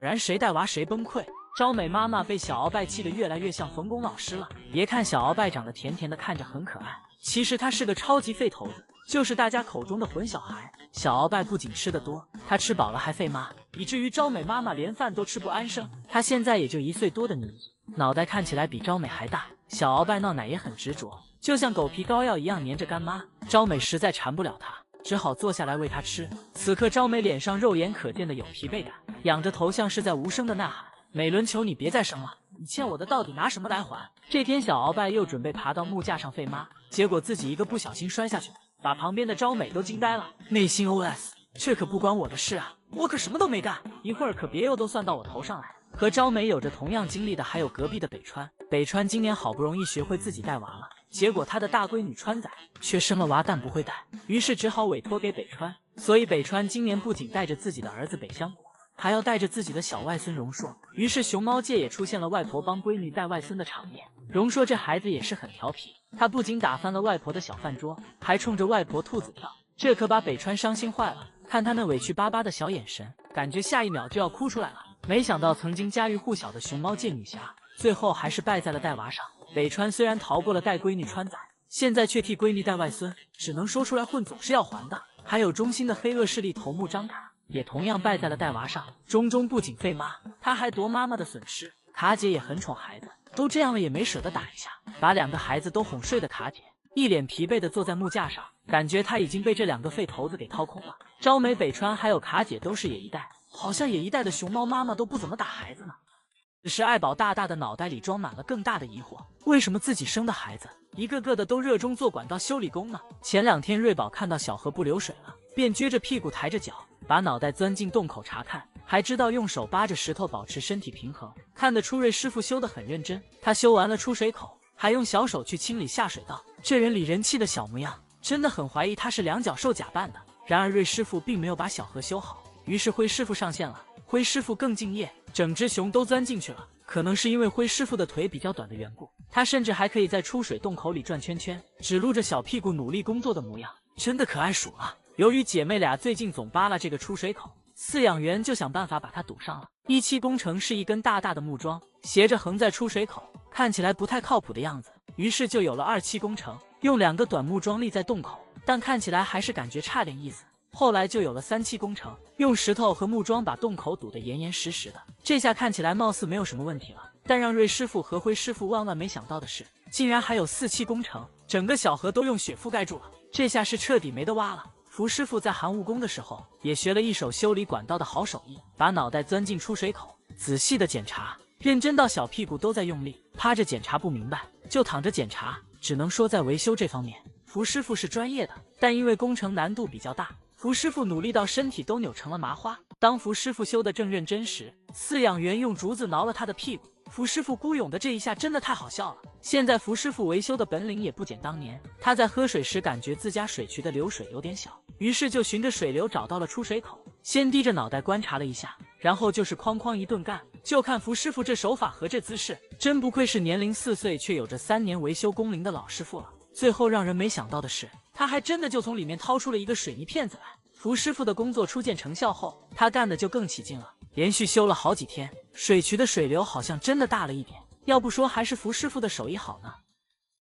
然谁带娃谁崩溃。招美妈妈被小鳌拜气得越来越像冯巩老师了。别看小鳌拜长得甜甜的，看着很可爱，其实他是个超级废头子，就是大家口中的混小孩。小鳌拜不仅吃得多，他吃饱了还费妈，以至于招美妈妈连饭都吃不安生。他现在也就1岁多的妮妮，脑袋看起来比招美还大。小鳌拜闹奶也很执着，就像狗皮膏药一样黏着干妈。招美实在缠不了他，只好坐下来喂他吃。此刻招美脸上肉眼可见的有疲惫感，仰着头像是在无声的呐喊：美伦，求你别再生了，你欠我的到底拿什么来还？这天小鳌拜又准备爬到木架上费妈，结果自己一个不小心摔下去，把旁边的招美都惊呆了，内心 OS： 这可不关我的事啊，我可什么都没干，一会儿可别又都算到我头上来。和招美有着同样经历的还有隔壁的北川。北川今年好不容易学会自己带娃了，结果他的大闺女川仔却生了娃但不会带，于是只好委托给北川。所以北川今年不仅带着自己的儿子北香果，还要带着自己的小外孙荣硕。于是熊猫界也出现了外婆帮闺女带外孙的场面。荣硕这孩子也是很调皮，他不仅打翻了外婆的小饭桌，还冲着外婆兔子跳，这可把北川伤心坏了。看他那委屈巴巴的小眼神，感觉下一秒就要哭出来了。没想到曾经家喻户晓的熊猫界女侠，最后还是败在了带娃上。北川虽然逃过了带闺女川仔，现在却替闺女带外孙，只能说出来混总是要还的。还有中心的黑恶势力头目张卡，也同样败在了带娃上。中中不仅废妈，他还夺妈妈的损失。卡姐也很宠孩子，都这样了也没舍得打一下，把2个孩子都哄睡的卡姐一脸疲惫的坐在木架上，感觉他已经被这2个废头子给掏空了。招美、北川还有卡姐都是野一代，好像野一代的熊猫妈妈都不怎么打孩子呢。只是爱宝大大的脑袋里装满了更大的疑惑，为什么自己生的孩子一个个的都热衷做管道修理工呢？前2天瑞宝看到小河不流水了，便撅着屁股抬着脚，把脑袋钻进洞口查看，还知道用手扒着石头保持身体平衡，看得出瑞师傅修得很认真。他修完了出水口，还用小手去清理下水道，这人理人气的小模样，真的很怀疑他是2脚兽假扮的。然而瑞师傅并没有把小河修好，于是灰师傅上线了。灰师傅更敬业，整只熊都钻进去了。可能是因为灰师傅的腿比较短的缘故，他甚至还可以在出水洞口里转圈圈，只露着小屁股努力工作的模样，真的可爱数了。由于姐妹俩最近总扒拉这个出水口，饲养员就想办法把它堵上了。17工程是一根大大的木桩，斜着横在出水口，看起来不太靠谱的样子，于是就有了27工程，用2个短木桩立在洞口，但看起来还是感觉差点意思。后来就有了37工程，用石头和木桩把洞口堵得严严实实的，这下看起来貌似没有什么问题了。但让瑞师傅和灰师傅万万没想到的是，竟然还有47工程，整个小河都用雪覆盖住了，这下是彻底没得挖了。福师傅在寒武宫的时候也学了一手修理管道的好手艺，把脑袋钻进出水口，仔细的检查，认真到小屁股都在用力，趴着检查不明白就躺着检查。只能说在维修这方面，福师傅是专业的，但因为工程难度比较大，福师傅努力到身体都扭成了麻花。当福师傅修得正认真时，饲养员用竹子挠了他的屁股。福师傅孤勇的这一下真的太好笑了。现在福师傅维修的本领也不减当年，他在喝水时感觉自家水渠的流水有点小，于是就循着水流找到了出水口，先低着脑袋观察了一下，然后就是哐哐一顿干。就看福师傅这手法和这姿势，真不愧是年龄4岁却有着3年维修工龄的老师傅了。最后让人没想到的是，他还真的就从里面掏出了一个水泥片子来。福师傅的工作初见成效后，他干的就更起劲了，连续修了好几天，水渠的水流好像真的大了一点，要不说还是福师傅的手艺好呢。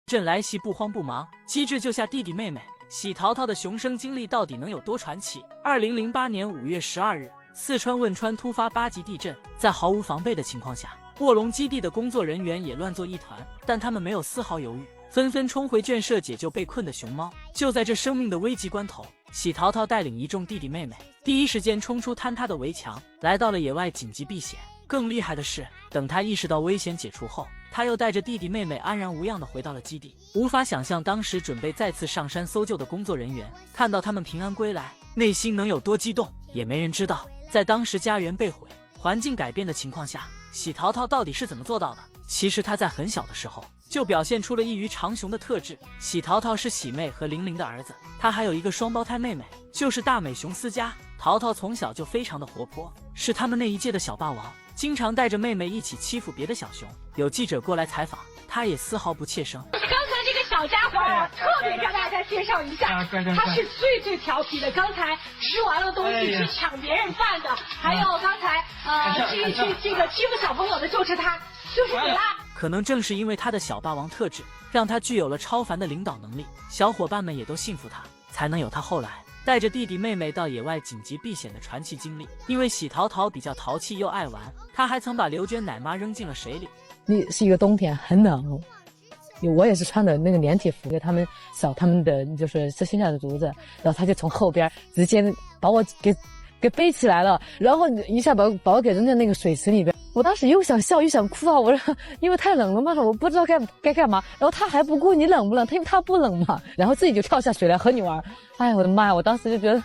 朕来袭不慌不忙，机智救下弟弟妹妹。喜淘淘的雄生经历到底能有多传奇？2008年5月12日，四川汶川突发8级地震，在毫无防备的情况下，卧龙基地的工作人员也乱作一团，但他们没有丝毫犹豫，纷纷冲回圈舍解救被困的熊猫。就在这生命的危急关头，喜淘淘带领一众弟弟妹妹第一时间冲出坍塌的围墙，来到了野外紧急避险。更厉害的是，等他意识到危险解除后，他又带着弟弟妹妹安然无恙地回到了基地。无法想象当时准备再次上山搜救的工作人员看到他们平安归来，内心能有多激动。也没人知道，在当时家园被毁、环境改变的情况下，喜淘淘到底是怎么做到的。其实他在很小的时候就表现出了异于常雄的特质。喜淘淘是喜妹和玲玲的儿子，他还有一个双胞胎妹妹，就是大美熊思佳。淘淘从小就非常的活泼，是他们那一届的小霸王，经常带着妹妹一起欺负别的小熊。有记者过来采访，他也丝毫不怯生。刚才这个小家伙，我特别跟大家介绍一下，他是最调皮的。刚才吃完了东西去抢别人饭的，还有刚才去这个欺负小朋友的，就是他，就是你啦。可能正是因为他的小霸王特质，让他具有了超凡的领导能力，小伙伴们也都信服他，才能有他后来带着弟弟妹妹到野外紧急避险的传奇经历。因为喜淘淘比较淘气又爱玩，他还曾把刘娟奶妈扔进了水里。是一个冬天，很冷，我也是穿的那个连体服给他们扫他们的就是吃剩下的竹子，然后他就从后边直接把我给背起来了，然后一下把我给扔在那个水池里边。我当时又想笑又想哭啊！我说因为太冷了嘛，我不知道该干嘛。然后他还不顾你冷不冷，因为他不冷嘛，然后自己就跳下水来和你玩。哎，我的妈呀！我当时就觉得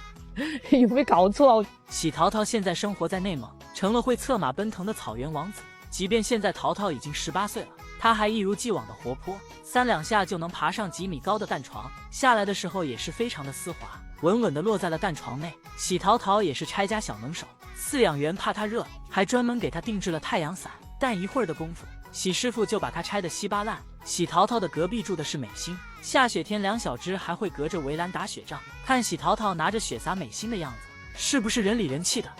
有没有搞错？喜淘淘现在生活在内蒙，成了会策马奔腾的草原王子。即便现在淘淘已经18岁了，他还一如既往的活泼，3两下就能爬上几米高的弹床，下来的时候也是非常的丝滑，稳稳地落在了弹床内。喜淘淘也是拆家小能手，饲养员怕他热，还专门给他定制了太阳伞。但一会儿的功夫，喜师傅就把他拆得稀巴烂。喜淘淘的隔壁住的是美心，下雪天2小只还会隔着围栏打雪仗。看喜淘淘拿着雪撒美心的样子，是不是人里人气的？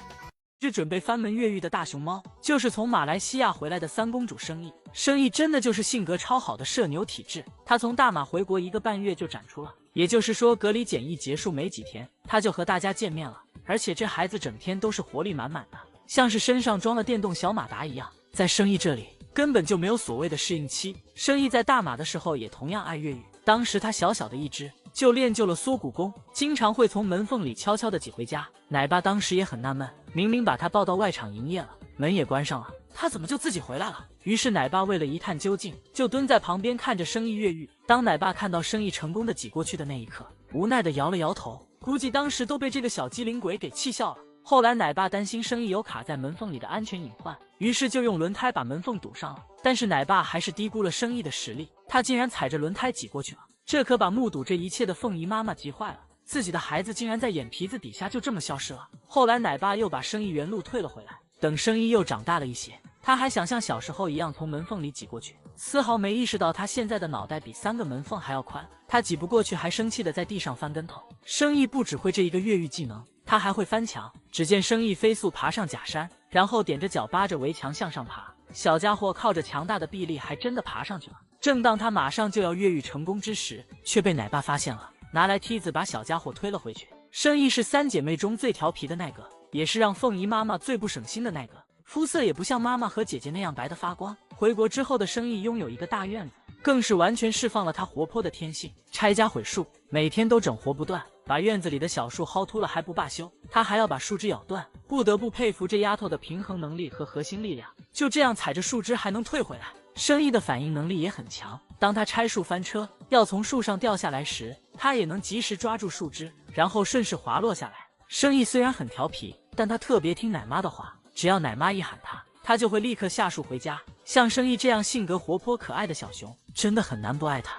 这准备翻门越狱的大熊猫，就是从马来西亚回来的3公主生意。生意真的就是性格超好的社牛体质，他从大马回国1个半月就展出了，也就是说隔离检疫结束没几天，他就和大家见面了。而且这孩子整天都是活力满满的，像是身上装了电动小马达一样。在生意这里根本就没有所谓的适应期，生意在大马的时候也同样爱越狱，当时他小小的一只就练就了缩骨功，经常会从门缝里悄悄地挤回家。奶爸当时也很纳闷，明明把他抱到外场营业了，门也关上了，他怎么就自己回来了？于是奶爸为了一探究竟，就蹲在旁边看着生意越狱。当奶爸看到生意成功的挤过去的那一刻，无奈地摇了摇头，估计当时都被这个小机灵鬼给气笑了。后来奶爸担心生意有卡在门缝里的安全隐患，于是就用轮胎把门缝堵上了。但是奶爸还是低估了生意的实力，他竟然踩着轮胎挤过去了，这可把目睹这一切的凤姨妈妈急坏了，自己的孩子竟然在眼皮子底下就这么消失了。后来奶爸又把生意原路退了回来，等生意又长大了一些，他还想像小时候一样从门缝里挤过去，丝毫没意识到他现在的脑袋比3个门缝还要宽，他挤不过去还生气的在地上翻跟头。生意不只会这一个越狱技能，他还会翻墙。只见生意飞速爬上假山，然后踮着脚扒着围墙向上爬，小家伙靠着强大的臂力还真的爬上去了。正当他马上就要越狱成功之时，却被奶爸发现了，拿来梯子把小家伙推了回去。生意是3姐妹中最调皮的那个，也是让凤姨妈妈最不省心的那个，肤色也不像妈妈和姐姐那样白得发光。回国之后的生意拥有一个大院子，更是完全释放了他活泼的天性，拆家毁树，每天都整活不断，把院子里的小树薅秃了还不罢休，他还要把树枝咬断。不得不佩服这丫头的平衡能力和核心力量，就这样踩着树枝还能退回来。生意的反应能力也很强，当他拆树翻车要从树上掉下来时，他也能及时抓住树枝，然后顺势滑落下来。生意虽然很调皮，但他特别听奶妈的话，只要奶妈一喊他就会立刻下树回家。像生意这样性格活泼可爱的小熊，真的很难不爱他。